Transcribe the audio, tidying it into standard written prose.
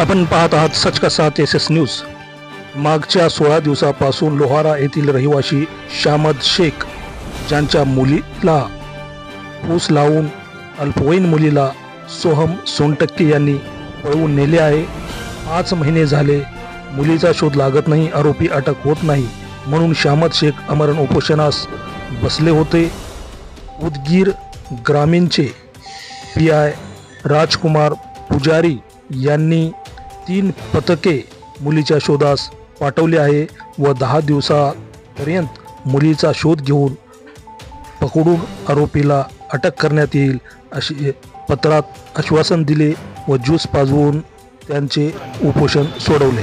आपण पाहत आहात सच का साथ एस एस न्यूज। मागच्या 16 दिवसापासून लोहारा येथील रहिवासी शामद शेख ज्यांच्या मुलीला ऊस लावून अल्पवयीन मुलीला सोहम सोनटक्के यांनी पळवून नेले आहे। 5 महिने झाले मुलीचा शोध लागत नाही, आरोपी अटक होत नाही, म्हणून शामद शेख आमरण उपोषणास बसले होते। उदगीर ग्रामीणचे पीआय राजकुमार पुजारी यांनी 3 पथके मुलीच्या शोधास पाठवले आहे व 10 दिवसापर्यंत मुलीचा शोध घेऊन पकडून आरोपीला अटक करण्यात येईल असे पत्रात आश्वासन दिले व ज्यूस पाजवून त्यांचे उपोषण सोडवले।